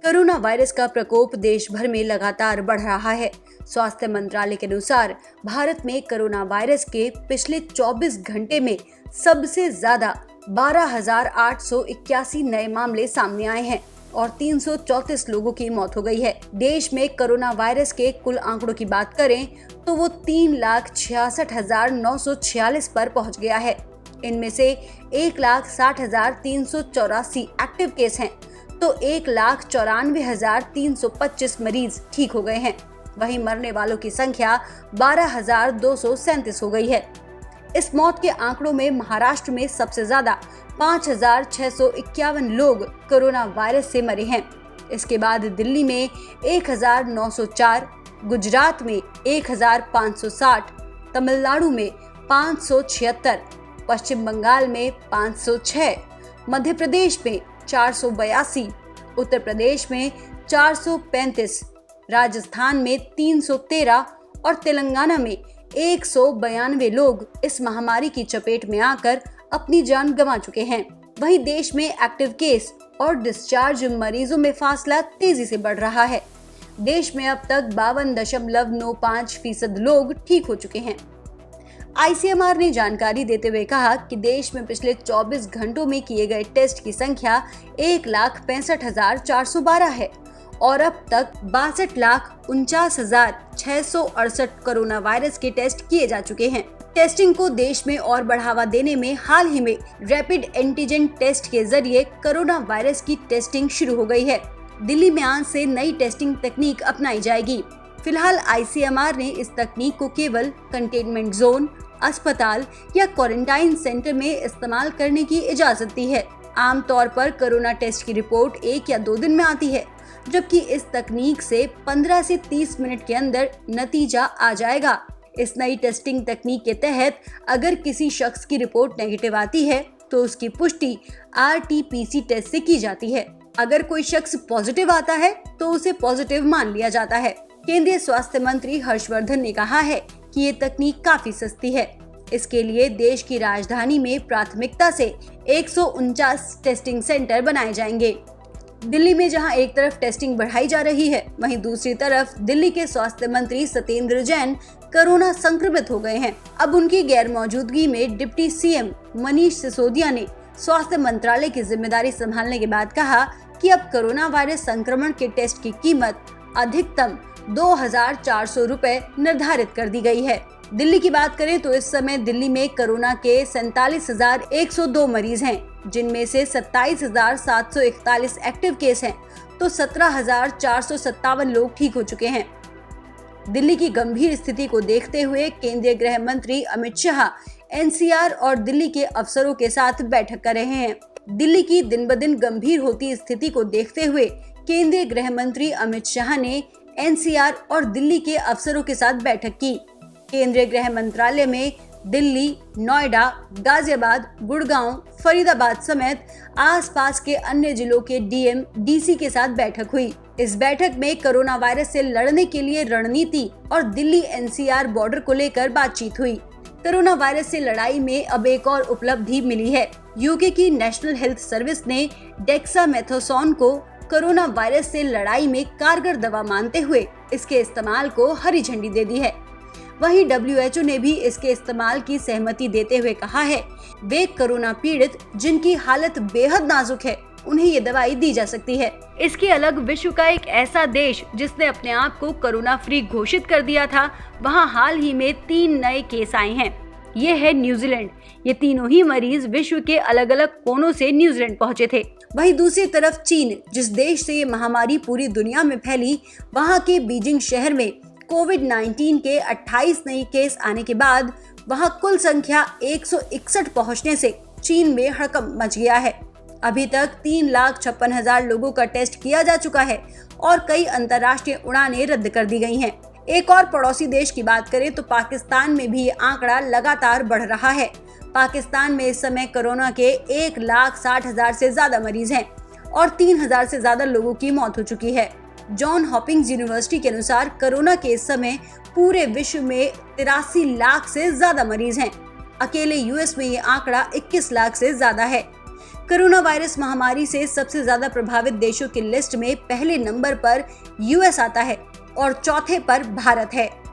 Corona virus का प्रकोप देश भर में लगातार बढ़ रहा है। स्वास्थ्य मंत्रालय के अनुसार भारत में कोरोना वायरस के पिछले 24 घंटे में सबसे ज्यादा 12,881 नए मामले सामने आए हैं और 334 लोगों की मौत हो गई है। देश में कोरोना वायरस के कुल आंकड़ों की बात करें तो वो 3,66,946 पर पहुंच गया है। इनमें से 1,60,384 एक्टिव केस हैं तो 1,94,325 मरीज ठीक हो गए हैं। वहीं मरने वालों की संख्या 12,237 हो गई है। इस मौत के आंकड़ों में महाराष्ट्र में सबसे ज्यादा 5,651 लोग कोरोना वायरस से मरे हैं। इसके बाद दिल्ली में 1,904, गुजरात में 1,560, तमिलनाडु में 576, पश्चिम बंगाल में 506, मध्य प्रदेश में 482, उत्तर प्रदेश में 435, राजस्थान में 313 और तेलंगाना में 192 लोग इस महामारी की चपेट में आकर अपनी जान गंवा चुके हैं। वहीं देश में एक्टिव केस और डिस्चार्ज मरीजों में फासला तेजी से बढ़ रहा है। देश में अब तक 52.95% लोग ठीक हो चुके हैं। आईसीएमआर ने जानकारी देते हुए कहा कि देश में पिछले 24 घंटों में किए गए टेस्ट की संख्या 1,65,412 है और अब तक 62,49,668 कोरोना वायरस के टेस्ट किए जा चुके हैं। टेस्टिंग को देश में और बढ़ावा देने में हाल ही में रैपिड एंटीजन टेस्ट के जरिए कोरोना वायरस की टेस्टिंग शुरू हो गई है। दिल्ली में आज से नई टेस्टिंग तकनीक अपनाई जाएगी। फिलहाल आईसीएमआर ने इस तकनीक को केवल कंटेनमेंट जोन, अस्पताल या क्वारंटाइन सेंटर में इस्तेमाल करने की इजाजत दी है। आमतौर पर कोरोना टेस्ट की रिपोर्ट 1 या 2 दिन में आती है, जबकि इस तकनीक से 15 से 30 मिनट के अंदर नतीजा आ जाएगा। इस नई टेस्टिंग तकनीक के तहत अगर किसी शख्स की रिपोर्ट नेगेटिव आती है तो उसकी पुष्टि आरटीपीसी टेस्ट से की जाती है। अगर कोई शख्स पॉजिटिव आता है तो उसे पॉजिटिव मान लिया जाता है। केंद्रीय स्वास्थ्य मंत्री हर्षवर्धन ने कहा है कि ये तकनीक काफी सस्ती है। इसके लिए देश की राजधानी में प्राथमिकता से 149 टेस्टिंग सेंटर बनाए जाएंगे। दिल्ली में जहां एक तरफ टेस्टिंग बढ़ाई जा रही है, वहीं दूसरी तरफ दिल्ली के स्वास्थ्य मंत्री सत्येंद्र जैन कोरोना संक्रमित हो गए हैं। अब उनकी गैर मौजूदगी में डिप्टी सीएम मनीष सिसोदिया ने स्वास्थ्य मंत्रालय की जिम्मेदारी संभालने के बाद कहा कि अब कोरोना वायरस संक्रमण के टेस्ट की कीमत अधिकतम 2,400 रुपए निर्धारित कर दी गई है। दिल्ली की बात करें तो इस समय दिल्ली में कोरोना के 47,102 मरीज हैं, जिनमें से 27,741 एक्टिव केस हैं, तो 17,457 लोग ठीक हो चुके हैं। दिल्ली की गंभीर स्थिति को देखते हुए केंद्रीय गृह मंत्री अमित शाह एनसीआर और दिल्ली के अफसरों के साथ बैठक कर रहे हैं। दिल्ली की दिन ब दिन गंभीर होती स्थिति को देखते हुए केंद्रीय गृह मंत्री अमित शाह ने एनसीआर और दिल्ली के अफसरों के साथ बैठक की। केंद्रीय गृह मंत्रालय में दिल्ली, नोएडा, गाजियाबाद, गुड़गांव, फरीदाबाद समेत आसपास के अन्य जिलों के डीएम, डीसी के साथ बैठक हुई। इस बैठक में कोरोना वायरस से लड़ने के लिए रणनीति और दिल्ली एनसीआर बॉर्डर को लेकर बातचीत हुई। कोरोना वायरस से लड़ाई में अब एक और उपलब्धि मिली है। यूके की नेशनल हेल्थ सर्विस ने डेक्सामेथासोन को कोरोना वायरस से लड़ाई में कारगर दवा मानते हुए इसके इस्तेमाल को हरी झंडी दे दी है। वहीं WHO ने भी इसके इस्तेमाल की सहमति देते हुए कहा है वे कोरोना पीड़ित जिनकी हालत बेहद नाजुक है उन्हें ये दवाई दी जा सकती है। इसके अलग विश्व का एक ऐसा देश जिसने अपने आप को कोरोना फ्री घोषित कर दिया था, वहां हाल ही में 3 नए केस आए हैं। ये है न्यूजीलैंड। ये तीनों ही मरीज विश्व के अलग अलग कोनों से न्यूजीलैंड पहुंचे थे। वहीं दूसरी तरफ चीन, जिस देश से ये महामारी पूरी दुनिया में फैली, वहां के बीजिंग शहर में कोविड-19 के 28 नए केस आने के बाद वहां कुल संख्या 161 पहुंचने से चीन में हड़कंप मच गया है। अभी तक 3,56,000 लोगों का टेस्ट किया जा चुका है और कई अंतर्राष्ट्रीय उड़ानें रद्द कर दी गई हैं। एक और पड़ोसी देश की बात करें तो पाकिस्तान में भी ये आंकड़ा लगातार बढ़ रहा है। पाकिस्तान में इस समय कोरोना के 1,60,000 से ज्यादा मरीज हैं और 3,000 से ज्यादा लोगों की मौत हो चुकी है। जॉन हॉपिंग्स यूनिवर्सिटी के अनुसार कोरोना के इस समय पूरे विश्व में 83 लाख से ज्यादा मरीज हैं। अकेले यूएस में ये आंकड़ा 21 लाख से ज्यादा है। कोरोना वायरस महामारी से सबसे ज्यादा प्रभावित देशों की लिस्ट में पहले नंबर पर यूएस आता है और चौथे पर भारत है।